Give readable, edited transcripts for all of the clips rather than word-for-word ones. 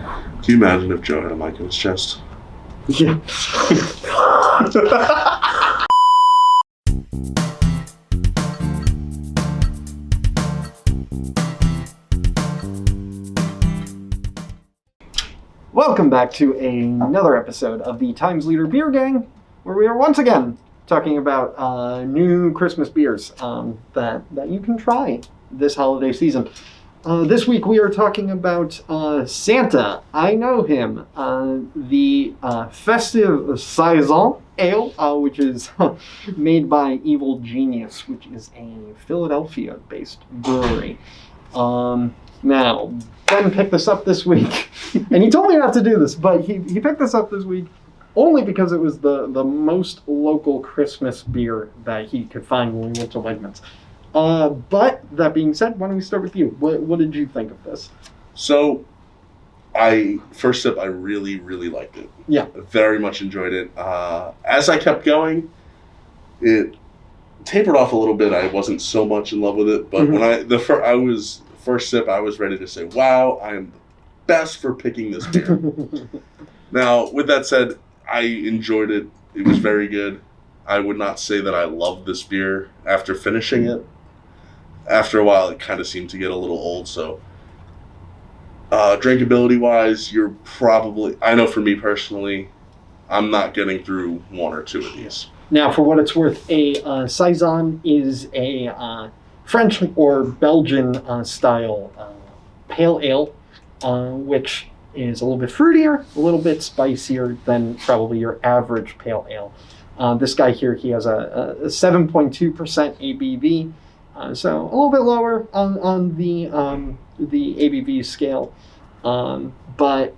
Can you imagine if Joe had a mic in his chest? Yeah. Welcome back to another episode of the Times Leader Beer Gang, where we are once again talking about new Christmas beers that you can try this holiday season. This week we are talking about Santa. I know him. The festive Saison Ale, which is made by Evil Genius, which is a Philadelphia-based brewery. Now, Ben picked this up this week, and he told me not to do this, but he picked this up this week only because it was the most local Christmas beer that he could find when we went to Wegmans. But that being said, why don't we start with you? What did you think of this? So, first sip, I really, really liked it. Yeah. Very much enjoyed it. As I kept going, it tapered off a little bit. I wasn't so much in love with it, but when first sip, I was ready to say, wow, I am the best for picking this beer. Now, with that said, I enjoyed it. It was very good. I would not say that I loved this beer after finishing it. After a while, it kind of seemed to get a little old, so drinkability-wise, you're probably, I know for me personally, I'm not getting through one or two of these. Now, for what it's worth, a Saison is a French or Belgian style pale ale, which is a little bit fruitier, a little bit spicier than probably your average pale ale. This guy here, he has a 7.2% ABV, so a little bit lower on the ABV scale, but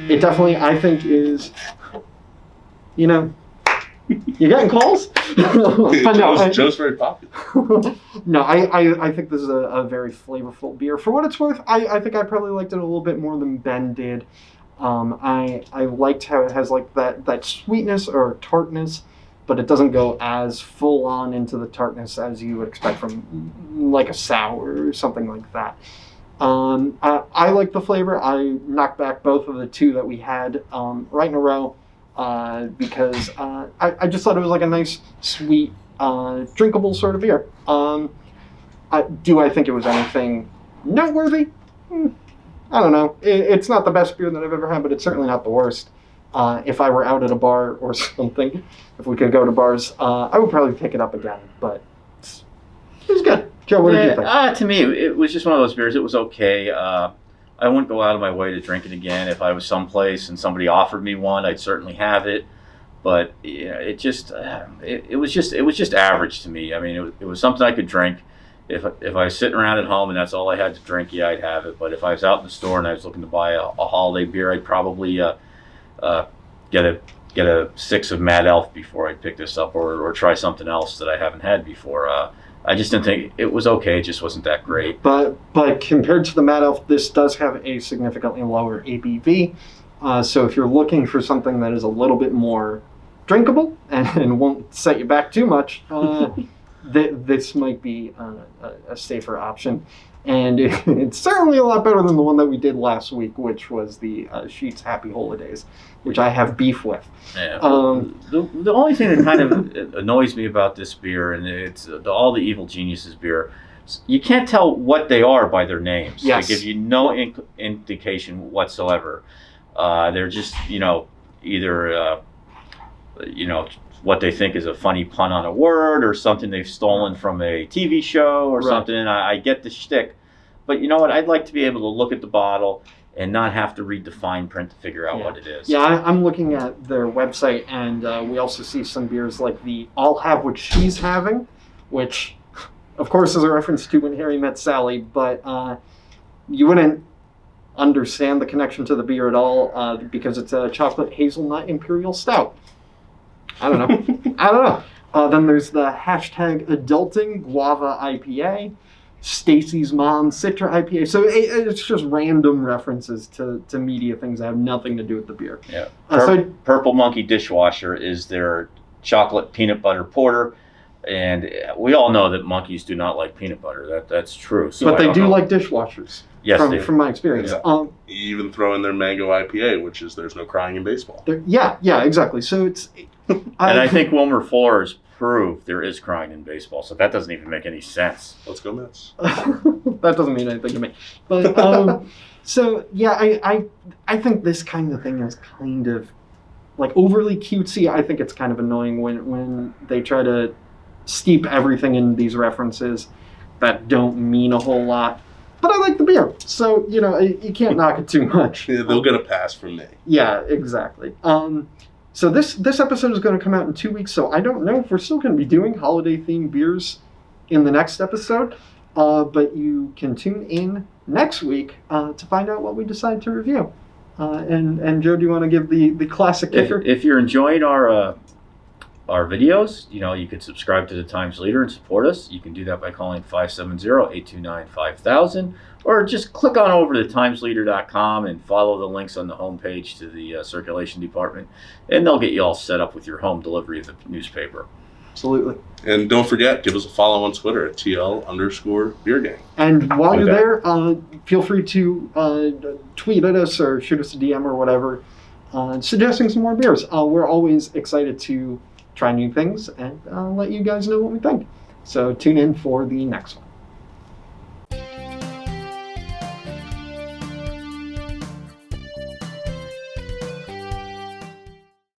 it definitely, I think, is, you getting calls? Joe's very popular. No, I think this is a very flavorful beer. For what it's worth, I think I probably liked it a little bit more than Ben did. I liked how it has like that sweetness or tartness, but it doesn't go as full on into the tartness as you would expect from like a sour or something like that. I like the flavor. I knocked back both of the two that we had right in a row. Because I just thought it was like a nice, sweet, drinkable sort of beer. Do I think it was anything noteworthy? I don't know. It's not the best beer that I've ever had, but it's certainly not the worst. If I were out at a bar or something, if we could go to bars, I would probably pick it up again. But it was good. Joe, what did you think? To me, it was just one of those beers. It was okay. I wouldn't go out of my way to drink it again. If I was someplace and somebody offered me one, I'd certainly have it. But it was just average to me. I mean, it was something I could drink. If I was sitting around at home and that's all I had to drink, yeah, I'd have it. But if I was out in the store and I was looking to buy a holiday beer, I'd probably get a 6 of Mad Elf before I'd pick this up, or try something else that I haven't had before. I just didn't think it was okay. It just wasn't that great. But compared to the Mad Elf, this does have a significantly lower ABV. So if you're looking for something that is a little bit more drinkable and won't set you back too much, this might be a safer option. And it's certainly a lot better than the one that we did last week, which was the Sheetz Happy Holidays, which I have beef with. Yeah. The only thing that kind of annoys me about this beer, and it's all the Evil Geniuses beer, you can't tell what they are by their names. Yes. They give you no indication whatsoever. They're just, either, what they think is a funny pun on a word, or something they've stolen from a TV show or something. And I get the shtick, but you know what? I'd like to be able to look at the bottle and not have to read the fine print to figure out what it is. Yeah, I'm looking at their website, and we also see some beers like the I'll Have What She's Having, which, of course, is a reference to When Harry Met Sally, but you wouldn't understand the connection to the beer at all because it's a chocolate hazelnut imperial stout. I don't know. Then there's the hashtag Adulting Guava IPA, Stacy's Mom Citra IPA. So it's just random references to media things that have nothing to do with the beer. Yeah. Purple Monkey Dishwasher is their chocolate peanut butter porter. And we all know that monkeys do not like peanut butter. That's true. So but they do like dishwashers. Yes, from my experience. Yeah. You even throw in their mango IPA, which is there's no crying in baseball. Yeah, exactly. So it's. And I think Wilmer Fuller has proved there is crying in baseball, so that doesn't even make any sense. Let's go Mets. That doesn't mean anything to me. But so yeah, I think this kind of thing is kind of like overly cutesy. I think it's kind of annoying when they try to steep everything in these references that don't mean a whole lot. But I like the beer, so you can't knock it too much. Yeah, they'll get a pass from me. Yeah, exactly. So this episode is going to come out in 2 weeks, so I don't know if we're still going to be doing holiday-themed beers in the next episode, but you can tune in next week to find out what we decide to review. And Joe, do you want to give the classic kicker? If you're enjoying our videos, you can subscribe to the Times Leader and support us. You can do that by calling 570-829-5000, or just click on over to timesleader.com and follow the links on the homepage to the circulation department, and they'll get you all set up with your home delivery of the newspaper. Absolutely. And don't forget, give us a follow on Twitter at TL_BeerGang. And while you're there, feel free to tweet at us or shoot us a DM or whatever, suggesting some more beers. We're always excited to try new things and let you guys know what we think. So tune in for the next one.